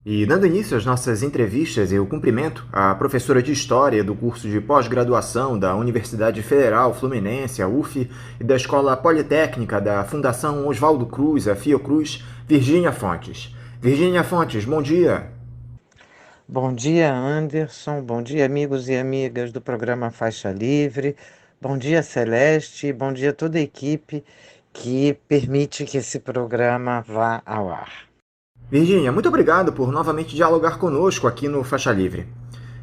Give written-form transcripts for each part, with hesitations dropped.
E dando início às nossas entrevistas, eu cumprimento a professora de História do curso de pós-graduação da Universidade Federal Fluminense, a UF, e da Escola Politécnica da Fundação Oswaldo Cruz, a Fiocruz, Virgínia Fontes. Virgínia Fontes, bom dia. Bom dia, Anderson. Bom dia, amigos e amigas do programa Faixa Livre. Bom dia, Celeste. Bom dia a toda a equipe que permite que esse programa vá ao ar. Virgínia, muito obrigado por novamente dialogar conosco aqui no Faixa Livre.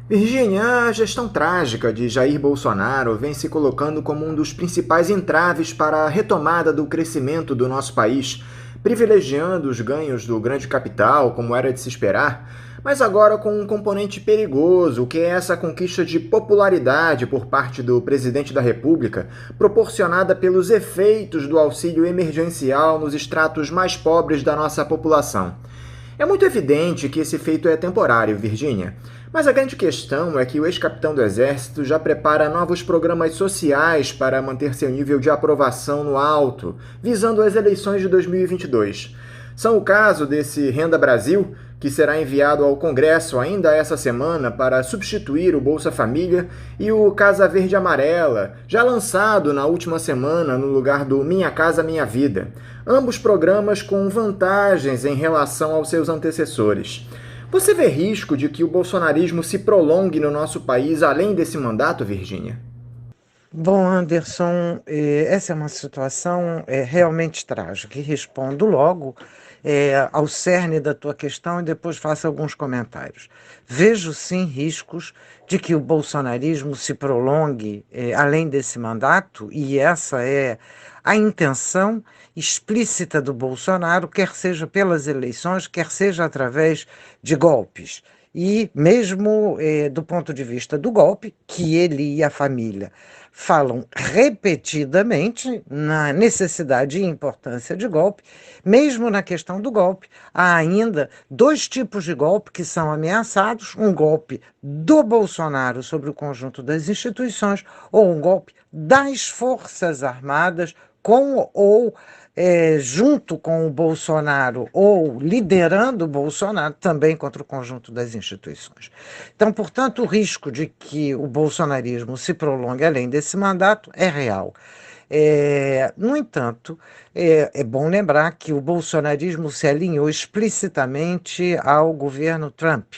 Virgínia, a gestão trágica de Jair Bolsonaro vem se colocando como um dos principais entraves para a retomada do crescimento do nosso país, privilegiando os ganhos do grande capital, como era de se esperar, mas agora com um componente perigoso, que é essa conquista de popularidade por parte do presidente da República, proporcionada pelos efeitos do auxílio emergencial nos estratos mais pobres da nossa população. É muito evidente que esse feito é temporário, Virgínia. Mas a grande questão é que o ex-capitão do Exército já prepara novos programas sociais para manter seu nível de aprovação no alto, visando as eleições de 2022. São o caso desse Renda Brasil, que será enviado ao Congresso ainda essa semana para substituir o Bolsa Família, e o Casa Verde Amarela, já lançado na última semana no lugar do Minha Casa Minha Vida. Ambos programas com vantagens em relação aos seus antecessores. Você vê risco de que o bolsonarismo se prolongue no nosso país além desse mandato, Virgínia? Bom, Anderson, essa é uma situação realmente trágica e respondo logo ao cerne da tua questão e depois faço alguns comentários. Vejo sim riscos de que o bolsonarismo se prolongue além desse mandato, e essa é a intenção explícita do Bolsonaro, quer seja pelas eleições, quer seja através de golpes. E mesmo do ponto de vista do golpe, que ele e a família falam repetidamente na necessidade e importância de golpe, mesmo na questão do golpe, há ainda dois tipos de golpe que são ameaçados: um golpe do Bolsonaro sobre o conjunto das instituições ou um golpe das Forças Armadas com ou junto com o Bolsonaro ou liderando o Bolsonaro também contra o conjunto das instituições. Então, portanto, o risco de que o bolsonarismo se prolongue além desse mandato é real. No entanto, é bom lembrar que o bolsonarismo se alinhou explicitamente ao governo Trump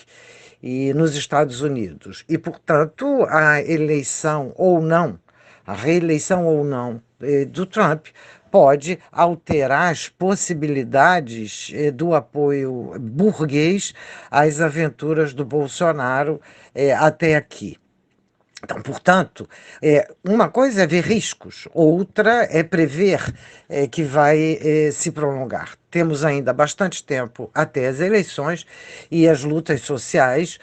e nos Estados Unidos. E, portanto, a eleição ou não, a reeleição ou não do Trump pode alterar as possibilidades do apoio burguês às aventuras do Bolsonaro até aqui. Então, portanto, uma coisa é ver riscos, outra é prever que vai se prolongar. Temos ainda bastante tempo até as eleições e as lutas sociais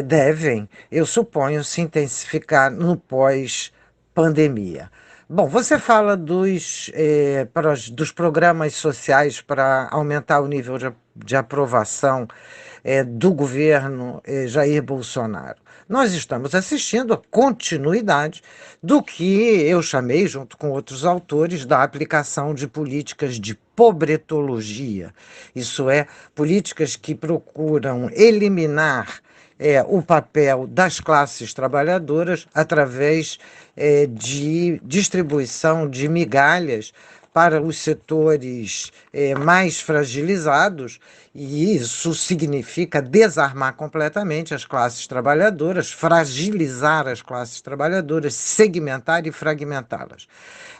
devem, eu suponho, se intensificar no pós-pandemia. Bom, você fala dos programas sociais para aumentar o nível de aprovação do governo Jair Bolsonaro. Nós estamos assistindo a continuidade do que eu chamei, junto com outros autores, da aplicação de políticas de pobretologia. Isso é, políticas que procuram eliminar o papel das classes trabalhadoras através de distribuição de migalhas para os setores mais fragilizados, e isso significa desarmar completamente as classes trabalhadoras, fragilizar as classes trabalhadoras, segmentar e fragmentá-las.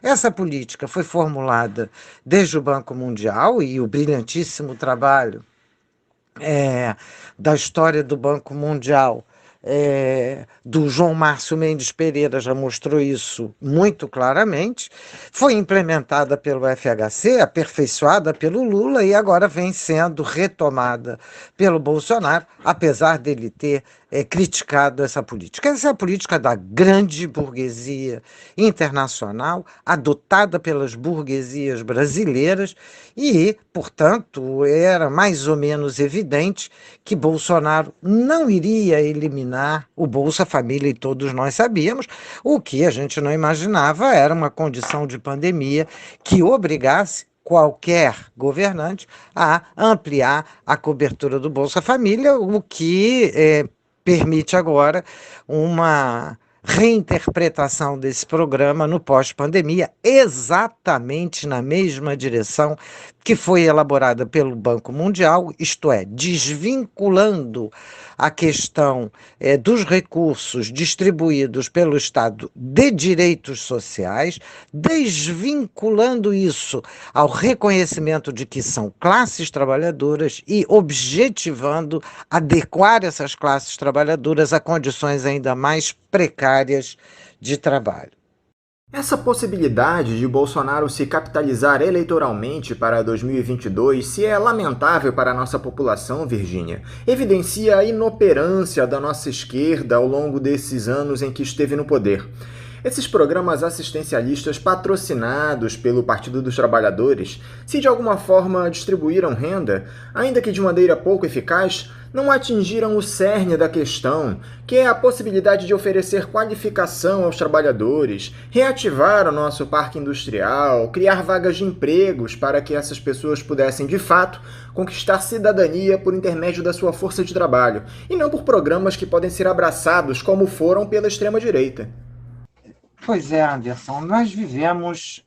Essa política foi formulada desde o Banco Mundial, e o brilhantíssimo trabalho da história do Banco Mundial, do João Márcio Mendes Pereira já mostrou isso muito claramente, foi implementada pelo FHC, aperfeiçoada pelo Lula e agora vem sendo retomada pelo Bolsonaro, apesar dele ter criticado essa política. Essa é a política da grande burguesia internacional, adotada pelas burguesias brasileiras e, portanto, era mais ou menos evidente que Bolsonaro não iria eliminar o Bolsa Família, e todos nós sabíamos. O que a gente não imaginava era uma condição de pandemia que obrigasse qualquer governante a ampliar a cobertura do Bolsa Família, o que permite agora uma reinterpretação desse programa no pós-pandemia, exatamente na mesma direção que foi elaborada pelo Banco Mundial, isto é, desvinculando a questão dos recursos distribuídos pelo Estado de direitos sociais, desvinculando isso ao reconhecimento de que são classes trabalhadoras e objetivando adequar essas classes trabalhadoras a condições ainda mais precárias de trabalho. Essa possibilidade de Bolsonaro se capitalizar eleitoralmente para 2022, se é lamentável para a nossa população, Virgínia, evidencia a inoperância da nossa esquerda ao longo desses anos em que esteve no poder. Esses programas assistencialistas patrocinados pelo Partido dos Trabalhadores, se de alguma forma distribuíram renda, ainda que de maneira pouco eficaz, não atingiram o cerne da questão, que é a possibilidade de oferecer qualificação aos trabalhadores, reativar o nosso parque industrial, criar vagas de empregos para que essas pessoas pudessem, de fato, conquistar cidadania por intermédio da sua força de trabalho, e não por programas que podem ser abraçados como foram pela extrema-direita. Pois é, Anderson, nós vivemos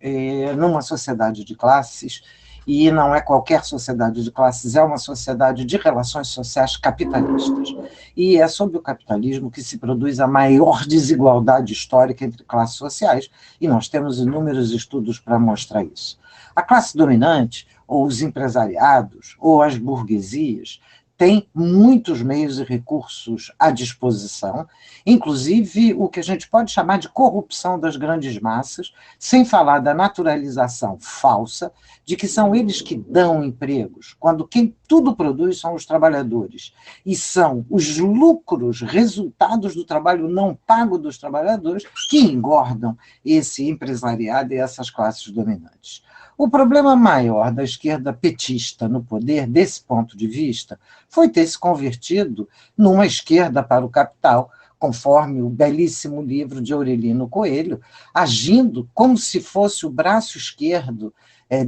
numa sociedade de classes, e não é qualquer sociedade de classes, é uma sociedade de relações sociais capitalistas. E é sob o capitalismo que se produz a maior desigualdade histórica entre classes sociais, e nós temos inúmeros estudos para mostrar isso. A classe dominante, ou os empresariados, ou as burguesias, tem muitos meios e recursos à disposição, inclusive o que a gente pode chamar de corrupção das grandes massas, sem falar da naturalização falsa de que são eles que dão empregos, quando quem tudo produz são os trabalhadores, e são os lucros resultados do trabalho não pago dos trabalhadores que engordam esse empresariado e essas classes dominantes. O problema maior da esquerda petista no poder, desse ponto de vista, foi ter se convertido numa esquerda para o capital, conforme o belíssimo livro de Aurelino Coelho, agindo como se fosse o braço esquerdo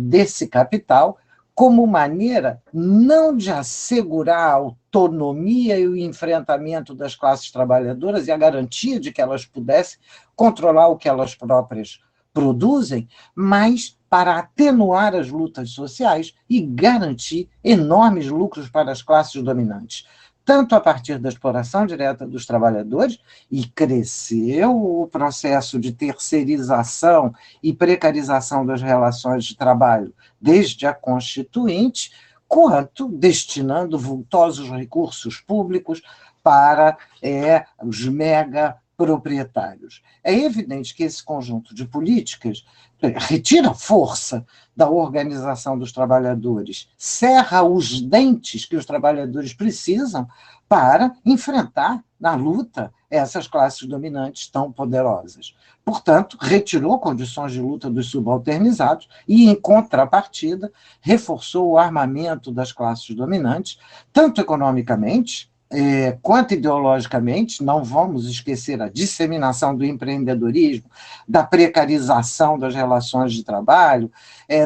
desse capital, como maneira não de assegurar a autonomia e o enfrentamento das classes trabalhadoras e a garantia de que elas pudessem controlar o que elas próprias produzem, mas para atenuar as lutas sociais e garantir enormes lucros para as classes dominantes, tanto a partir da exploração direta dos trabalhadores, e cresceu o processo de terceirização e precarização das relações de trabalho desde a Constituinte, quanto destinando vultosos recursos públicos para os megaproprietários. É evidente que esse conjunto de políticas retira força da organização dos trabalhadores, cerra os dentes que os trabalhadores precisam para enfrentar na luta essas classes dominantes tão poderosas. Portanto, retirou condições de luta dos subalternizados e, em contrapartida, reforçou o armamento das classes dominantes, tanto economicamente quanto ideologicamente. Não vamos esquecer a disseminação do empreendedorismo, da precarização das relações de trabalho,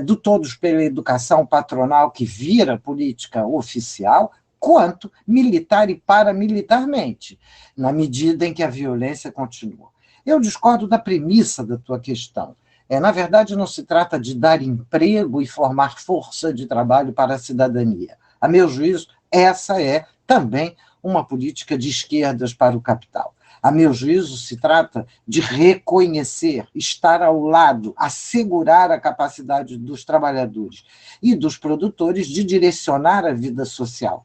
do todos pela educação patronal que vira política oficial, quanto militar e paramilitarmente, na medida em que a violência continua. Eu discordo da premissa da tua questão. Na verdade, não se trata de dar emprego e formar força de trabalho para a cidadania. A meu juízo, essa é também uma política de esquerdas para o capital. A meu juízo, se trata de reconhecer, estar ao lado, assegurar a capacidade dos trabalhadores e dos produtores de direcionar a vida social.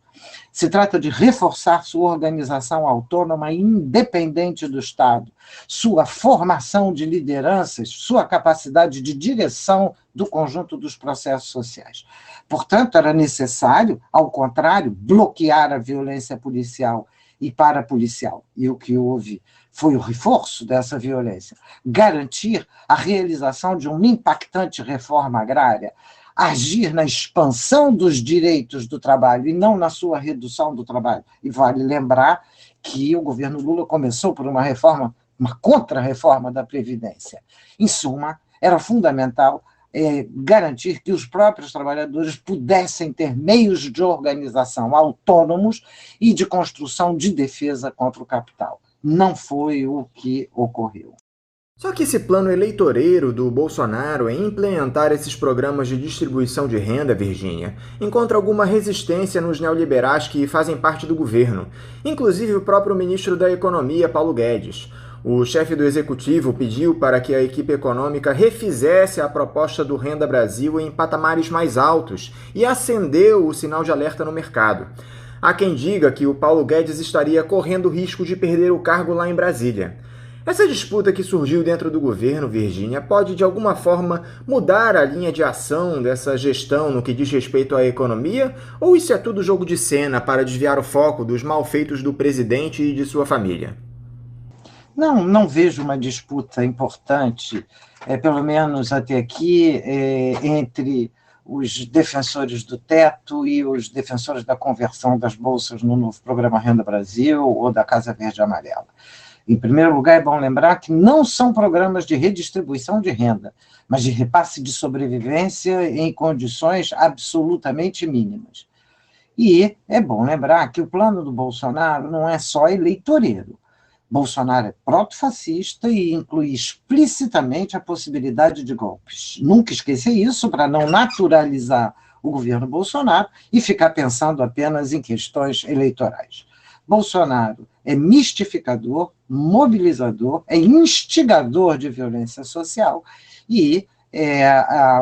Se trata de reforçar sua organização autônoma e independente do Estado, sua formação de lideranças, sua capacidade de direção do conjunto dos processos sociais. Portanto, era necessário, ao contrário, bloquear a violência policial e parapolicial. E o que houve foi o reforço dessa violência. Garantir a realização de uma impactante reforma agrária, agir na expansão dos direitos do trabalho e não na sua redução do trabalho. E vale lembrar que o governo Lula começou por uma contra-reforma da Previdência. Em suma, era fundamental garantir que os próprios trabalhadores pudessem ter meios de organização autônomos e de construção de defesa contra o capital. Não foi o que ocorreu. Só que esse plano eleitoreiro do Bolsonaro em implementar esses programas de distribuição de renda, Virgínia, encontra alguma resistência nos neoliberais que fazem parte do governo, inclusive o próprio ministro da Economia, Paulo Guedes. O chefe do executivo pediu para que a equipe econômica refizesse a proposta do Renda Brasil em patamares mais altos e acendeu o sinal de alerta no mercado. Há quem diga que o Paulo Guedes estaria correndo risco de perder o cargo lá em Brasília. Essa disputa que surgiu dentro do governo, Virgínia, pode de alguma forma mudar a linha de ação dessa gestão no que diz respeito à economia? Ou isso é tudo jogo de cena para desviar o foco dos malfeitos do presidente e de sua família? Não vejo uma disputa importante, pelo menos até aqui, entre os defensores do teto e os defensores da conversão das bolsas no novo programa Renda Brasil ou da Casa Verde e Amarela. Em primeiro lugar, é bom lembrar que não são programas de redistribuição de renda, mas de repasse de sobrevivência em condições absolutamente mínimas. E é bom lembrar que o plano do Bolsonaro não é só eleitoreiro. Bolsonaro é proto-fascista e inclui explicitamente a possibilidade de golpes. Nunca esqueça isso para não naturalizar o governo Bolsonaro e ficar pensando apenas em questões eleitorais. Bolsonaro é mistificador, mobilizador, é instigador de violência social e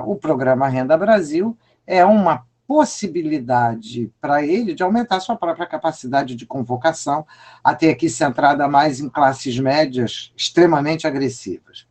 o programa Renda Brasil é uma possibilidade para ele de aumentar sua própria capacidade de convocação, até aqui centrada mais em classes médias extremamente agressivas.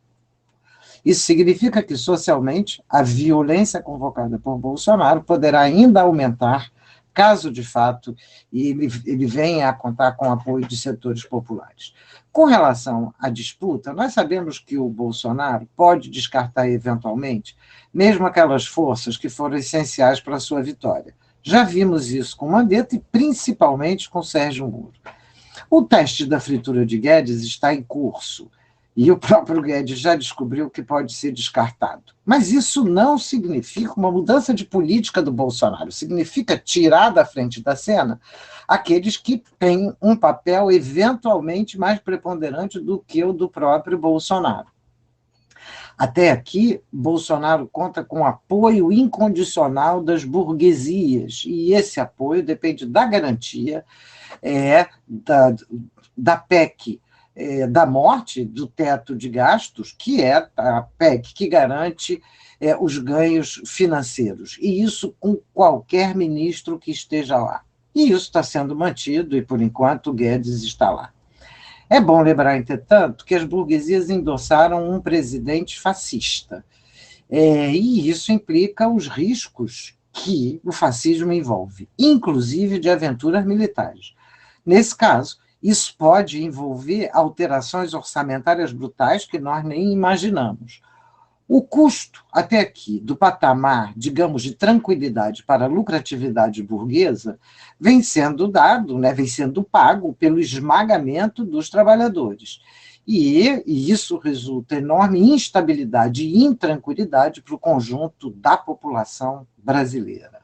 Isso significa que, socialmente, a violência convocada por Bolsonaro poderá ainda aumentar, caso, de fato, ele venha a contar com o apoio de setores populares. Com relação à disputa, nós sabemos que o Bolsonaro pode descartar, eventualmente, mesmo aquelas forças que foram essenciais para a sua vitória. Já vimos isso com Mandetta e, principalmente, com Sérgio Moro. O teste da fritura de Guedes está em curso, e o próprio Guedes já descobriu que pode ser descartado. Mas isso não significa uma mudança de política do Bolsonaro, significa tirar da frente da cena aqueles que têm um papel eventualmente mais preponderante do que o do próprio Bolsonaro. Até aqui, Bolsonaro conta com apoio incondicional das burguesias, e esse apoio depende da garantia da PEC, da morte do teto de gastos, que é a PEC que garante os ganhos financeiros, e isso com qualquer ministro que esteja lá. E isso está sendo mantido, e por enquanto o Guedes está lá. É bom lembrar, entretanto, que as burguesias endossaram um presidente fascista, e isso implica os riscos que o fascismo envolve, inclusive de aventuras militares. Nesse caso, isso pode envolver alterações orçamentárias brutais que nós nem imaginamos. O custo, até aqui, do patamar, digamos, de tranquilidade para a lucratividade burguesa, vem sendo dado, vem sendo pago pelo esmagamento dos trabalhadores. E isso resulta em enorme instabilidade e intranquilidade para o conjunto da população brasileira.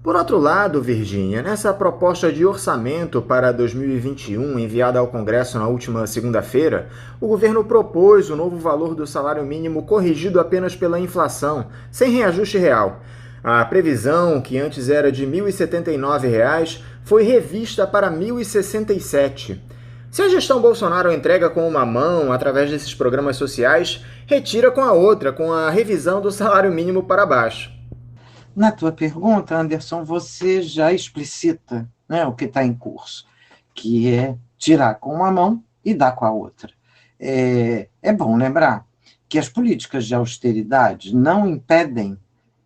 Por outro lado, Virgínia, nessa proposta de orçamento para 2021 enviada ao Congresso na última segunda-feira, o governo propôs o novo valor do salário mínimo corrigido apenas pela inflação, sem reajuste real. A previsão, que antes era de R$ 1.079, foi revista para R$ 1.067. Se a gestão Bolsonaro entrega com uma mão através desses programas sociais, retira com a outra, com a revisão do salário mínimo para baixo. Na tua pergunta, Anderson, você já explicita o que está em curso, que é tirar com uma mão e dar com a outra. É bom lembrar que as políticas de austeridade não impedem,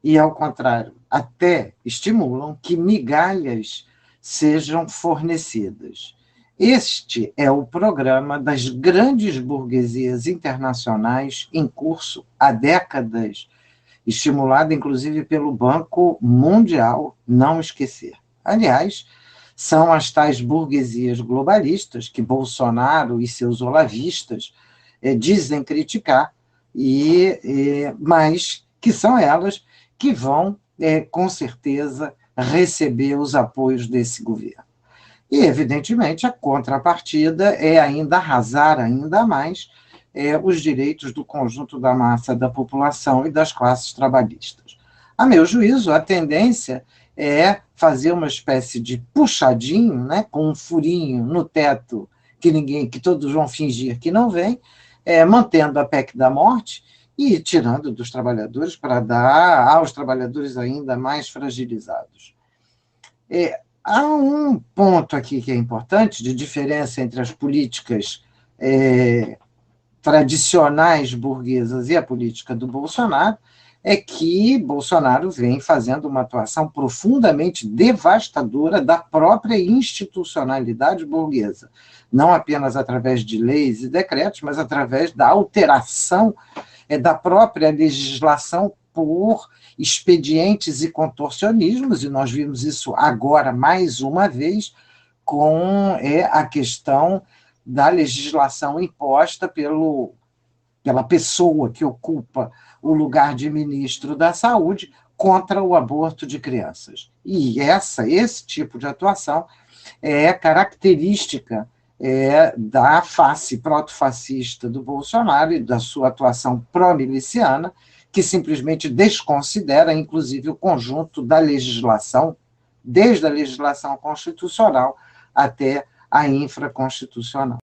e ao contrário, até estimulam que migalhas sejam fornecidas. Este é o programa das grandes burguesias internacionais em curso há décadas, estimulado inclusive pelo Banco Mundial, não esquecer. Aliás, são as tais burguesias globalistas que Bolsonaro e seus olavistas dizem criticar, mas que são elas que vão, com certeza, receber os apoios desse governo. E, evidentemente, a contrapartida é ainda arrasar ainda mais os direitos do conjunto da massa da população e das classes trabalhistas. A meu juízo, a tendência é fazer uma espécie de puxadinho, né, com um furinho no teto que todos vão fingir que não vem, mantendo a PEC da morte e tirando dos trabalhadores para dar aos trabalhadores ainda mais fragilizados. Há um ponto aqui que é importante, de diferença entre as políticas tradicionais burguesas e a política do Bolsonaro, é que Bolsonaro vem fazendo uma atuação profundamente devastadora da própria institucionalidade burguesa, não apenas através de leis e decretos, mas através da alteração da própria legislação por expedientes e contorcionismos, e nós vimos isso agora mais uma vez com a questão da legislação imposta pela pessoa que ocupa o lugar de ministro da Saúde contra o aborto de crianças. E esse tipo de atuação é característica da face protofascista do Bolsonaro e da sua atuação pró-miliciana, que simplesmente desconsidera, inclusive, o conjunto da legislação, desde a legislação constitucional até a infraconstitucional.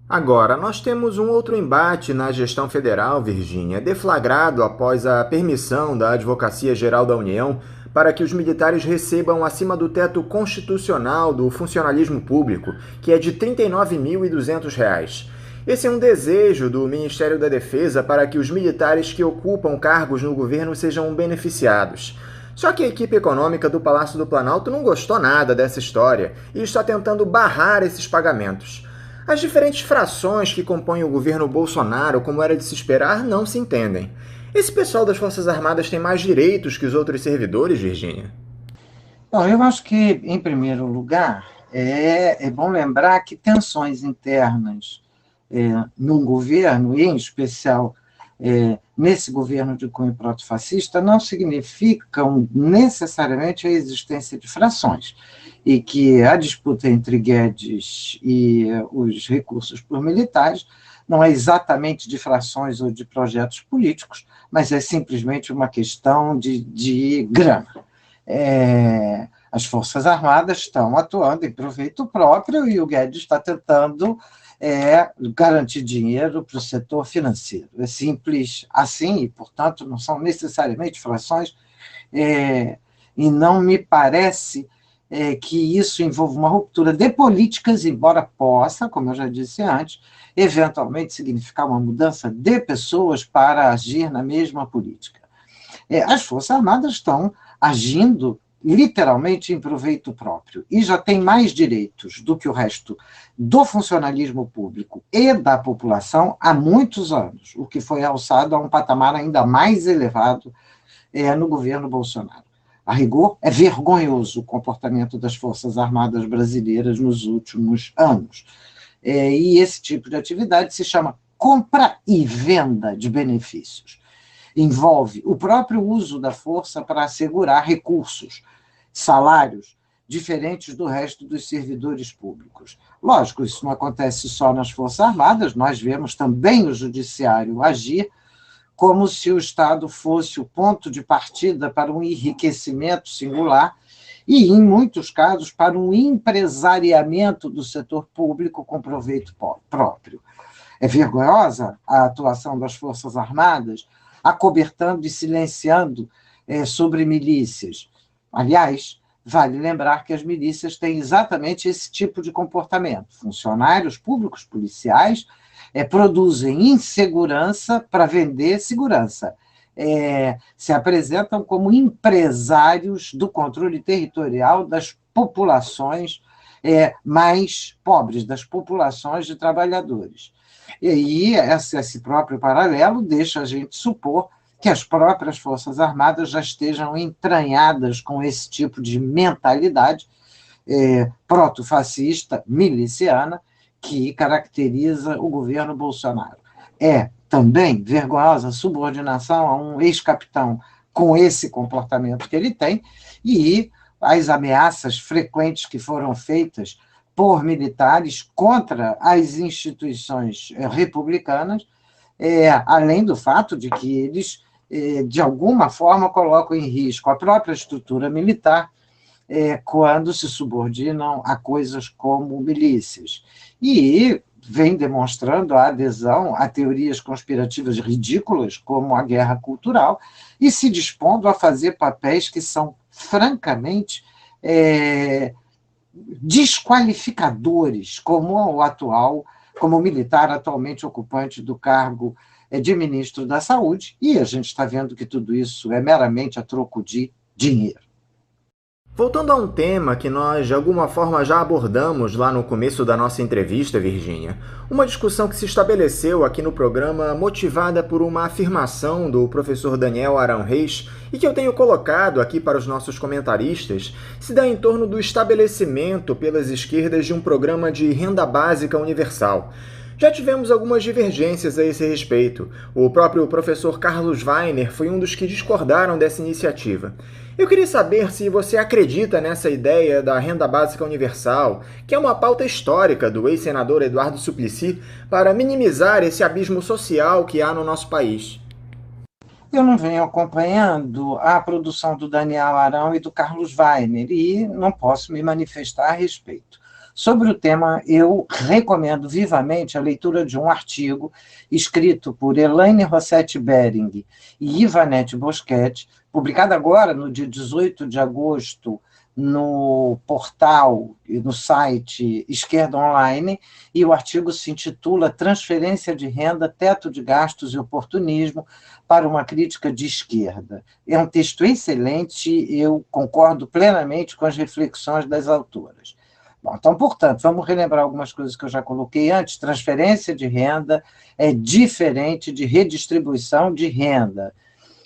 Agora, nós temos um outro embate na gestão federal, Virgínia, deflagrado após a permissão da Advocacia Geral da União para que os militares recebam acima do teto constitucional do funcionalismo público, que é de R$ 39.200. Esse é um desejo do Ministério da Defesa para que os militares que ocupam cargos no governo sejam beneficiados. Só que a equipe econômica do Palácio do Planalto não gostou nada dessa história e está tentando barrar esses pagamentos. As diferentes frações que compõem o governo Bolsonaro, como era de se esperar, não se entendem. Esse pessoal das Forças Armadas tem mais direitos que os outros servidores, Virgínia? Bom, eu acho que, em primeiro lugar, é bom lembrar que tensões internas num governo, e em especial nesse governo de cunho protofascista, não significam necessariamente a existência de frações, e que a disputa entre Guedes e os recursos por militares não é exatamente de frações ou de projetos políticos, mas é simplesmente uma questão de grana. As Forças Armadas estão atuando em proveito próprio e o Guedes está tentando garantir dinheiro para o setor financeiro. É simples assim e, portanto, não são necessariamente frações, e não me parece que isso envolva uma ruptura de políticas, embora possa, como eu já disse antes, eventualmente significar uma mudança de pessoas para agir na mesma política. As Forças Armadas estão agindo literalmente em proveito próprio e já têm mais direitos do que o resto do funcionalismo público e da população há muitos anos, o que foi alçado a um patamar ainda mais elevado no governo Bolsonaro. A rigor, é vergonhoso o comportamento das Forças Armadas brasileiras nos últimos anos. E esse tipo de atividade se chama compra e venda de benefícios. Envolve o próprio uso da força para assegurar recursos, salários, diferentes do resto dos servidores públicos. Lógico, isso não acontece só nas Forças Armadas, nós vemos também o Judiciário agir como se o Estado fosse o ponto de partida para um enriquecimento singular e, em muitos casos, para um empresariamento do setor público com proveito próprio. É vergonhosa a atuação das Forças Armadas, acobertando e silenciando sobre milícias. Aliás, vale lembrar que as milícias têm exatamente esse tipo de comportamento. Funcionários públicos, policiais, produzem insegurança para vender segurança. Se apresentam como empresários do controle territorial das populações mais pobres, das populações de trabalhadores. E aí, esse próprio paralelo deixa a gente supor que as próprias Forças Armadas já estejam entranhadas com esse tipo de mentalidade protofascista, miliciana, que caracteriza o governo Bolsonaro. É também vergonhosa subordinação a um ex-capitão com esse comportamento que ele tem, e as ameaças frequentes que foram feitas por militares contra as instituições republicanas, além do fato de que eles, de alguma forma, colocam em risco a própria estrutura militar quando se subordinam a coisas como milícias. E vem demonstrando a adesão a teorias conspirativas ridículas, como a guerra cultural, e se dispondo a fazer papéis que são, francamente, desqualificadores, como o atual, como o militar atualmente ocupante do cargo de ministro da Saúde, e a gente está vendo que tudo isso é meramente a troco de dinheiro. Voltando a um tema que nós de alguma forma já abordamos lá no começo da nossa entrevista, Virgínia, uma discussão que se estabeleceu aqui no programa motivada por uma afirmação do professor Daniel Arão Reis e que eu tenho colocado aqui para os nossos comentaristas, se dá em torno do estabelecimento pelas esquerdas de um programa de renda básica universal. Já tivemos algumas divergências a esse respeito. O próprio professor Carlos Weiner foi um dos que discordaram dessa iniciativa. Eu queria saber se você acredita nessa ideia da renda básica universal, que é uma pauta histórica do ex-senador Eduardo Suplicy, para minimizar esse abismo social que há no nosso país. Eu não venho acompanhando a produção do Daniel Arão e do Carlos Weiner e não posso me manifestar a respeito. Sobre o tema, eu recomendo vivamente a leitura de um artigo escrito por Elaine Rossetti Bering e Ivanete Boschetti, publicado agora, no dia 18 de agosto, no portal e no site Esquerda Online, e o artigo se intitula Transferência de Renda, Teto de Gastos e Oportunismo para uma Crítica de Esquerda. É um texto excelente, eu concordo plenamente com as reflexões das autoras. Bom, então, portanto, vamos relembrar algumas coisas que eu já coloquei antes. Transferência de renda é diferente de redistribuição de renda.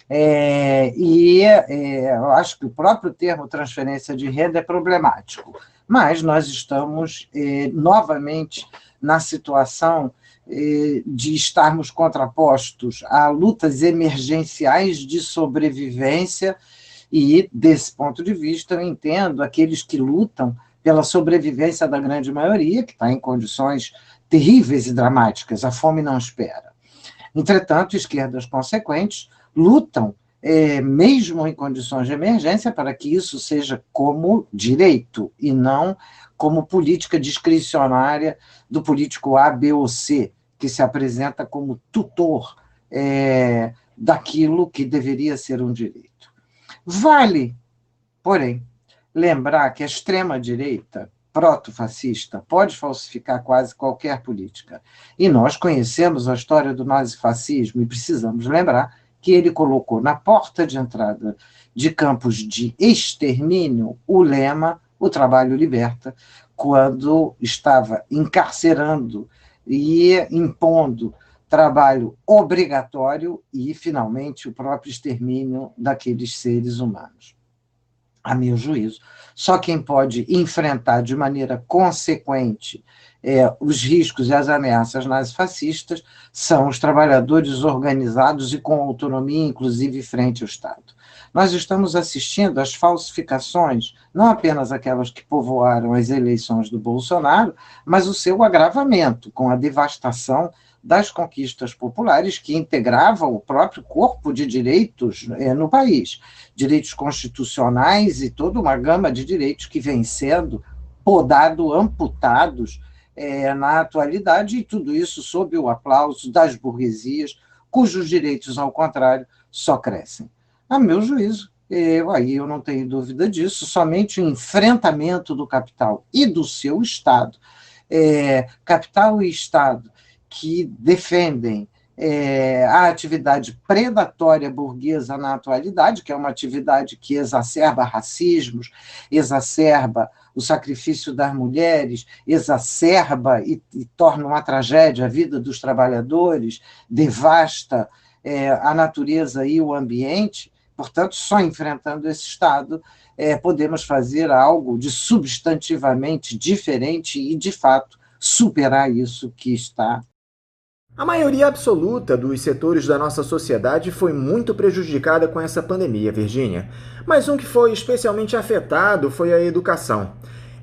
Eu acho que o próprio termo transferência de renda é problemático, mas nós estamos novamente na situação de estarmos contrapostos a lutas emergenciais de sobrevivência e, desse ponto de vista, eu entendo aqueles que lutam pela sobrevivência da grande maioria, que está em condições terríveis e dramáticas, a fome não espera. Entretanto, esquerdas consequentes lutam, mesmo em condições de emergência, para que isso seja como direito e não como política discricionária do político A, B ou C, que se apresenta como tutor daquilo que deveria ser um direito. Vale, porém, lembrar que a extrema-direita proto-fascista pode falsificar quase qualquer política. E nós conhecemos a história do nazifascismo e precisamos lembrar que ele colocou na porta de entrada de campos de extermínio o lema "O trabalho liberta", quando estava encarcerando e impondo trabalho obrigatório e, finalmente, o próprio extermínio daqueles seres humanos. A meu juízo, só quem pode enfrentar de maneira consequente os riscos e as ameaças nazifascistas são os trabalhadores organizados e com autonomia, inclusive frente ao Estado. Nós estamos assistindo às falsificações, não apenas aquelas que povoaram as eleições do Bolsonaro, mas o seu agravamento, com a devastação das conquistas populares que integravam o próprio corpo de direitos no país, direitos constitucionais e toda uma gama de direitos que vem sendo podado, amputados na atualidade, e tudo isso sob o aplauso das burguesias, cujos direitos, ao contrário, só crescem. A meu juízo, eu não tenho dúvida disso, somente o enfrentamento do capital e do seu Estado, capital e Estado que defendem a atividade predatória burguesa na atualidade, que é uma atividade que exacerba racismos, exacerba o sacrifício das mulheres, exacerba e torna uma tragédia a vida dos trabalhadores, devasta a natureza e o ambiente. Portanto, só enfrentando esse Estado podemos fazer algo de substantivamente diferente e, de fato, superar isso que está. A maioria absoluta dos setores da nossa sociedade foi muito prejudicada com essa pandemia, Virgínia. Mas um que foi especialmente afetado foi a educação.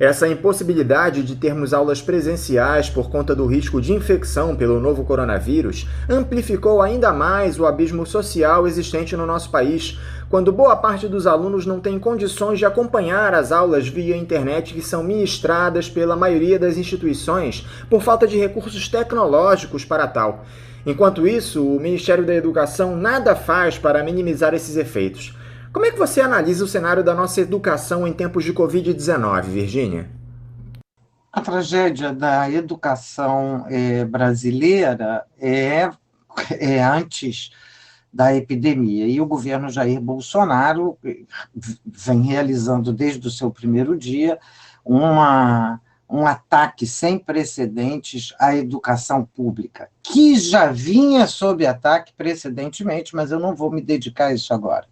Essa impossibilidade de termos aulas presenciais por conta do risco de infecção pelo novo coronavírus amplificou ainda mais o abismo social existente no nosso país, quando boa parte dos alunos não tem condições de acompanhar as aulas via internet que são ministradas pela maioria das instituições por falta de recursos tecnológicos para tal. Enquanto isso, o Ministério da Educação nada faz para minimizar esses efeitos. Como é que você analisa o cenário da nossa educação em tempos de Covid-19, Virgínia? A tragédia da educação brasileira é antes da epidemia. E o governo Jair Bolsonaro vem realizando desde o seu primeiro dia um ataque sem precedentes à educação pública, que já vinha sob ataque precedentemente, mas eu não vou me dedicar a isso agora.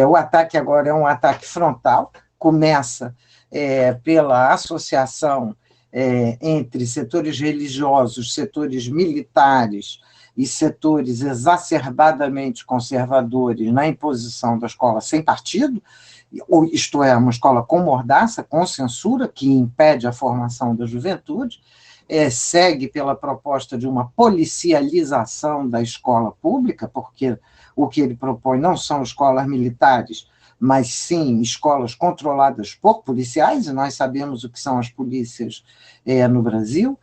O ataque agora é um ataque frontal, começa pela associação entre setores religiosos, setores militares e setores exacerbadamente conservadores na imposição da escola sem partido, isto é, uma escola com mordaça, com censura, que impede a formação da juventude, segue pela proposta de uma policialização da escola pública, porque o que ele propõe não são escolas militares, mas sim escolas controladas por policiais, e nós sabemos o que são as polícias no Brasil.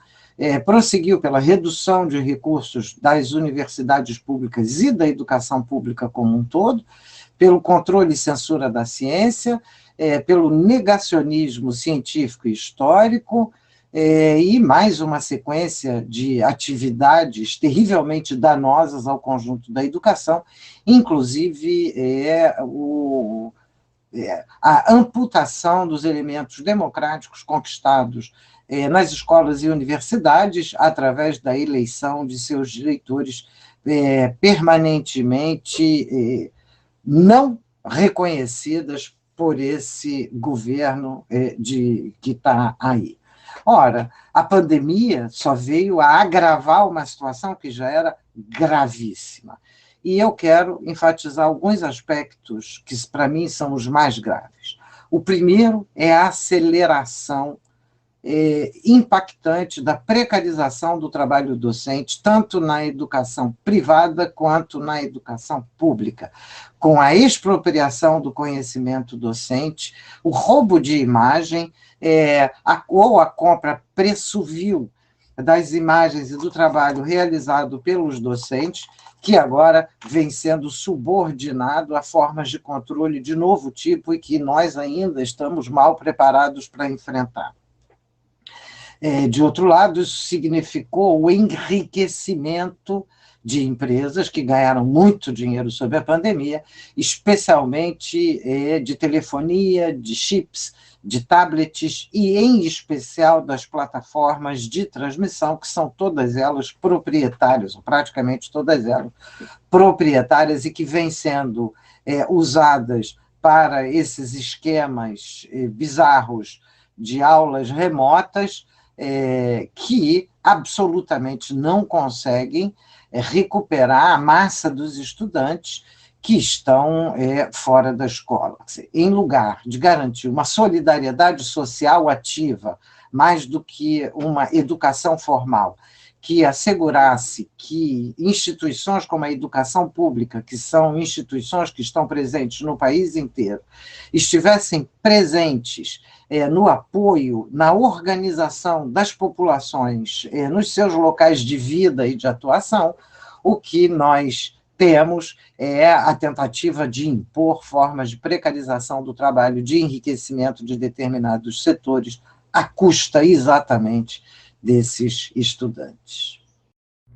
Prosseguiu pela redução de recursos das universidades públicas e da educação pública como um todo, pelo controle e censura da ciência, pelo negacionismo científico e histórico, e mais uma sequência de atividades terrivelmente danosas ao conjunto da educação, inclusive a amputação dos elementos democráticos conquistados nas escolas e universidades através da eleição de seus diretores permanentemente não reconhecidas por esse governo que está aí. Ora, a pandemia só veio a agravar uma situação que já era gravíssima. E eu quero enfatizar alguns aspectos que, para mim, são os mais graves. O primeiro é a aceleração impactante da precarização do trabalho docente, tanto na educação privada quanto na educação pública, com a expropriação do conhecimento docente, o roubo de imagem, ou a compra preço vil das imagens e do trabalho realizado pelos docentes, que agora vem sendo subordinado a formas de controle de novo tipo e que nós ainda estamos mal preparados para enfrentar. De outro lado, isso significou o enriquecimento de empresas que ganharam muito dinheiro sob a pandemia, especialmente de telefonia, de chips, de tablets e, em especial, das plataformas de transmissão, que são todas elas proprietárias, ou praticamente todas elas proprietárias, e que vêm sendo usadas para esses esquemas bizarros de aulas remotas, que absolutamente não conseguem recuperar a massa dos estudantes que estão fora da escola. Em lugar de garantir uma solidariedade social ativa, mais do que uma educação formal, que assegurasse que instituições como a educação pública, que são instituições que estão presentes no país inteiro, estivessem presentes no apoio, na organização das populações nos seus locais de vida e de atuação, o que nós temos a tentativa de impor formas de precarização do trabalho, de enriquecimento de determinados setores, à custa exatamente desses estudantes.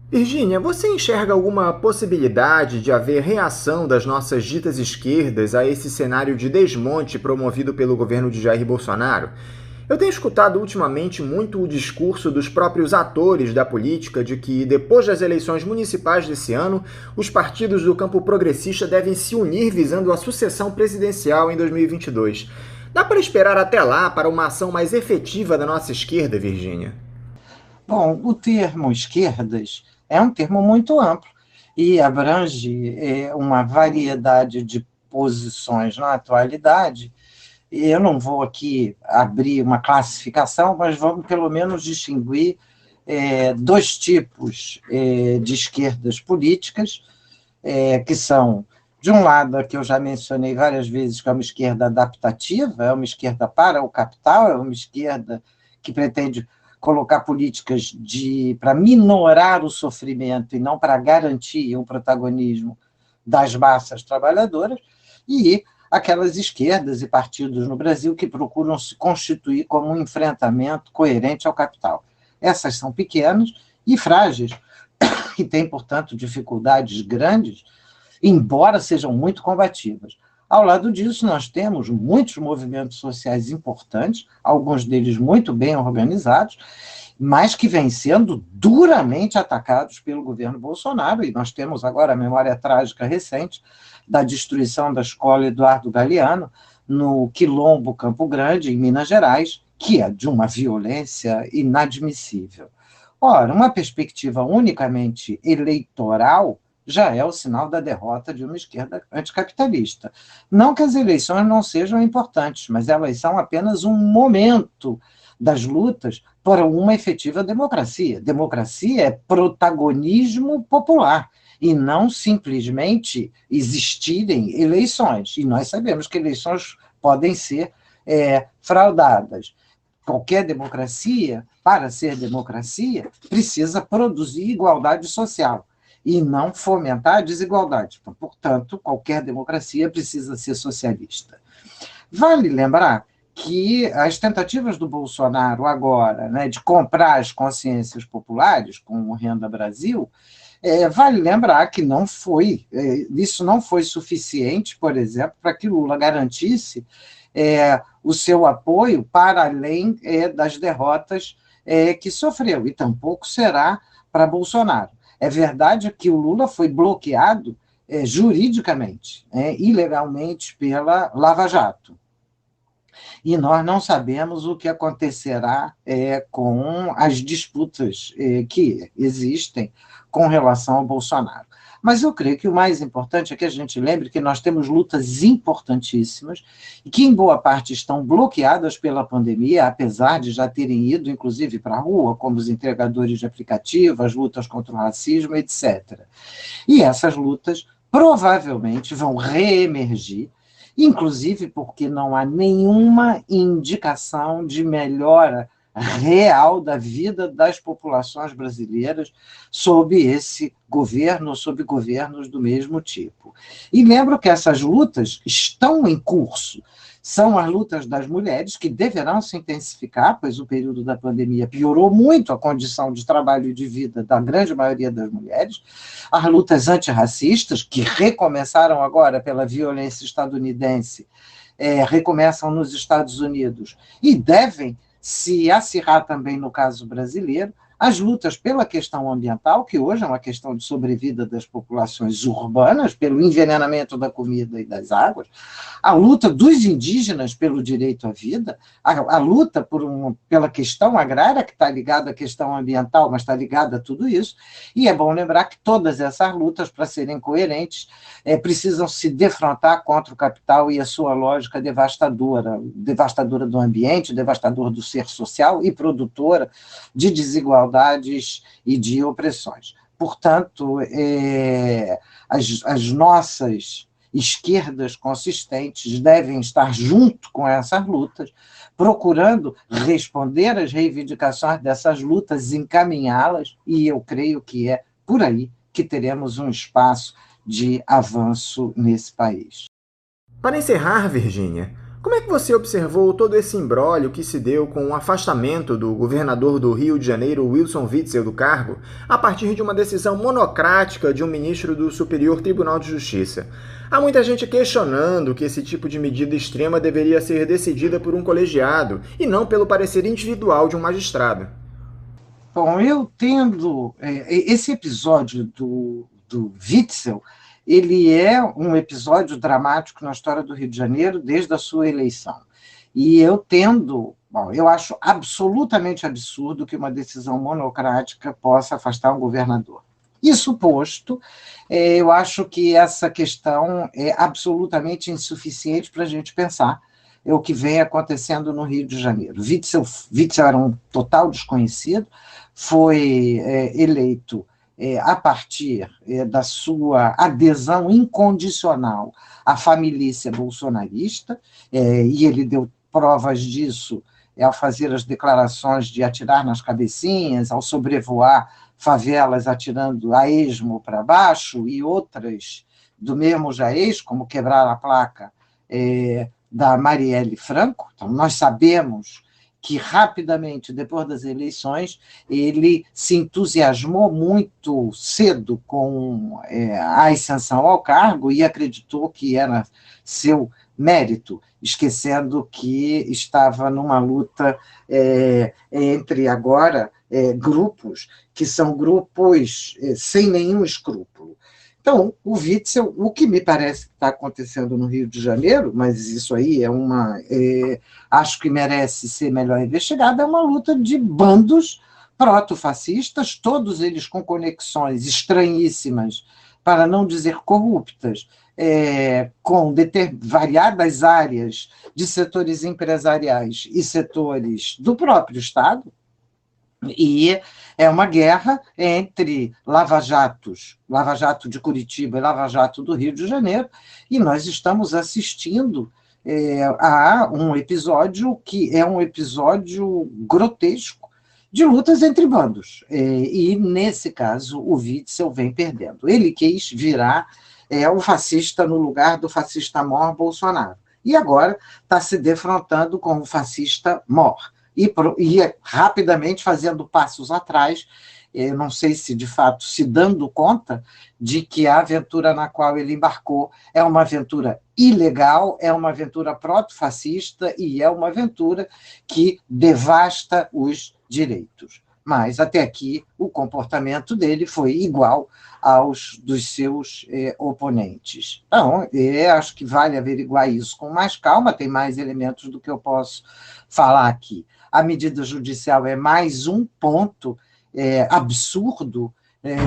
Virgínia, você enxerga alguma possibilidade de haver reação das nossas ditas esquerdas a esse cenário de desmonte promovido pelo governo de Jair Bolsonaro? Eu tenho escutado ultimamente muito o discurso dos próprios atores da política de que, depois das eleições municipais desse ano, os partidos do campo progressista devem se unir visando a sucessão presidencial em 2022. Dá para esperar até lá para uma ação mais efetiva da nossa esquerda, Virgínia? Bom, o termo esquerdas é um termo muito amplo e abrange uma variedade de posições na atualidade. Eu não vou aqui abrir uma classificação, mas vamos pelo menos distinguir dois tipos de esquerdas políticas, que são, de um lado, a que eu já mencionei várias vezes, que é uma esquerda adaptativa, é uma esquerda para o capital, é uma esquerda que pretende colocar políticas para minorar o sofrimento e não para garantir o protagonismo das massas trabalhadoras, e aquelas esquerdas e partidos no Brasil que procuram se constituir como um enfrentamento coerente ao capital. Essas são pequenas e frágeis, e têm, portanto, dificuldades grandes, embora sejam muito combativas. Ao lado disso, nós temos muitos movimentos sociais importantes, alguns deles muito bem organizados, mas que vêm sendo duramente atacados pelo governo Bolsonaro, e nós temos agora a memória trágica recente da destruição da escola Eduardo Galeano, no Quilombo Campo Grande, em Minas Gerais, que é de uma violência inadmissível. Ora, uma perspectiva unicamente eleitoral já é o sinal da derrota de uma esquerda anticapitalista. Não que as eleições não sejam importantes, mas elas são apenas um momento das lutas por uma efetiva democracia. Democracia é protagonismo popular e não simplesmente existirem eleições. E nós sabemos que eleições podem ser fraudadas. Qualquer democracia, para ser democracia, precisa produzir igualdade social e não fomentar a desigualdade. Então, portanto, qualquer democracia precisa ser socialista. Vale lembrar que as tentativas do Bolsonaro agora, né, de comprar as consciências populares com o Renda Brasil, vale lembrar que isso não foi suficiente, por exemplo, para que Lula garantisse o seu apoio para além das derrotas que sofreu, e tampouco será para Bolsonaro. É verdade que o Lula foi bloqueado juridicamente, ilegalmente pela Lava Jato. E nós não sabemos o que acontecerá com as disputas que existem com relação ao Bolsonaro. Mas eu creio que o mais importante é que a gente lembre que nós temos lutas importantíssimas e que, em boa parte, estão bloqueadas pela pandemia, apesar de já terem ido, inclusive, para a rua, como os entregadores de aplicativo, as lutas contra o racismo, etc. E essas lutas provavelmente vão reemergir, inclusive porque não há nenhuma indicação de melhora real da vida das populações brasileiras sob esse governo ou sob governos do mesmo tipo. E lembro que essas lutas estão em curso. São as lutas das mulheres, que deverão se intensificar, pois o período da pandemia piorou muito a condição de trabalho e de vida da grande maioria das mulheres, as lutas antirracistas, que recomeçaram agora pela violência estadunidense, recomeçam nos Estados Unidos e devem se acirrar também no caso brasileiro, as lutas pela questão ambiental, que hoje é uma questão de sobrevida das populações urbanas, pelo envenenamento da comida e das águas, a luta dos indígenas pelo direito à vida, a luta pela questão agrária, que está ligada à questão ambiental, mas está ligada a tudo isso, e é bom lembrar que todas essas lutas, para serem coerentes, precisam se defrontar contra o capital e a sua lógica devastadora do ambiente, devastadora do ser social e produtora de desigualdades e de opressões. Portanto, as nossas esquerdas consistentes devem estar junto com essas lutas, procurando responder às reivindicações dessas lutas, encaminhá-las, e eu creio que é por aí que teremos um espaço de avanço nesse país. Para encerrar, Virgínia, como é que você observou todo esse imbróglio que se deu com o afastamento do governador do Rio de Janeiro, Wilson Witzel, do cargo, a partir de uma decisão monocrática de um ministro do Superior Tribunal de Justiça? Há muita gente questionando que esse tipo de medida extrema deveria ser decidida por um colegiado e não pelo parecer individual de um magistrado. Bom, eu tendo esse episódio do Witzel, ele é um episódio dramático na história do Rio de Janeiro desde a sua eleição. E eu acho absolutamente absurdo que uma decisão monocrática possa afastar um governador. Isso posto, eu acho que essa questão é absolutamente insuficiente para a gente pensar o que vem acontecendo no Rio de Janeiro. Witzel era um total desconhecido, foi eleito a partir da sua adesão incondicional à família bolsonarista, e ele deu provas disso ao fazer as declarações de atirar nas cabecinhas, ao sobrevoar favelas atirando a esmo para baixo, e outras do mesmo jaez, como quebrar a placa da Marielle Franco. Então, nós sabemos que rapidamente, depois das eleições, ele se entusiasmou muito cedo com a ascensão ao cargo e acreditou que era seu mérito, esquecendo que estava numa luta entre agora grupos que são grupos sem nenhum escrúpulo. Então, o Witzel, o que me parece que está acontecendo no Rio de Janeiro, mas isso aí acho que merece ser melhor investigado, é uma luta de bandos proto-fascistas, todos eles com conexões estranhíssimas, para não dizer corruptas, com variadas áreas de setores empresariais e setores do próprio Estado, e é uma guerra entre Lava Jato de Curitiba e Lava Jato do Rio de Janeiro, e nós estamos assistindo a um episódio que é um episódio grotesco de lutas entre bandos. E, nesse caso, o Witzel vem perdendo. Ele quis virar o fascista no lugar do fascista mor Bolsonaro. E agora está se defrontando com o fascista mor. E rapidamente fazendo passos atrás, não sei se de fato se dando conta de que a aventura na qual ele embarcou é uma aventura ilegal, é uma aventura proto-fascista e é uma aventura que devasta os direitos. Mas, até aqui, o comportamento dele foi igual aos dos seus oponentes. Então, acho que vale averiguar isso com mais calma, tem mais elementos do que eu posso falar aqui. A medida judicial é mais um ponto absurdo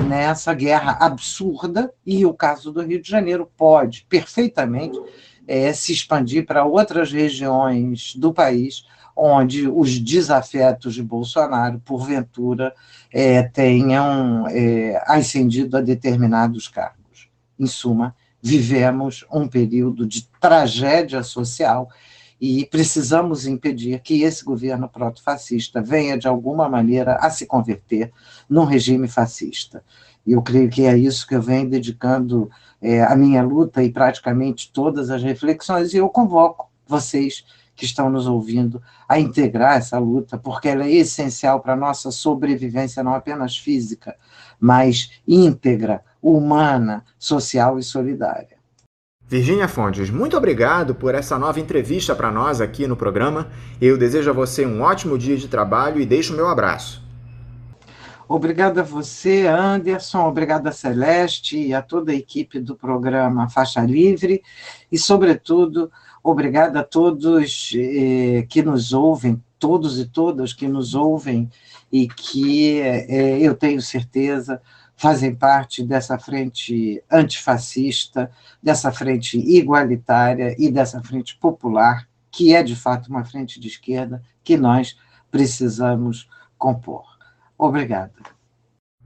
nessa guerra absurda, e o caso do Rio de Janeiro pode perfeitamente se expandir para outras regiões do país, onde os desafetos de Bolsonaro, porventura, tenham ascendido a determinados cargos. Em suma, vivemos um período de tragédia social e precisamos impedir que esse governo proto-fascista venha, de alguma maneira, a se converter num regime fascista. E eu creio que é isso que eu venho dedicando a minha luta e praticamente todas as reflexões, e eu convoco vocês que estão nos ouvindo a integrar essa luta, porque ela é essencial para a nossa sobrevivência, não apenas física, mas íntegra, humana, social e solidária. Virgínia Fontes, muito obrigado por essa nova entrevista para nós aqui no programa. Eu desejo a você um ótimo dia de trabalho e deixo o meu abraço. Obrigada a você, Anderson, obrigada a Celeste e a toda a equipe do programa Faixa Livre e, sobretudo, obrigada a todos que nos ouvem, todos e todas que nos ouvem e que eu tenho certeza fazem parte dessa frente antifascista, dessa frente igualitária e dessa frente popular, que é, de fato, uma frente de esquerda que nós precisamos compor. Obrigada.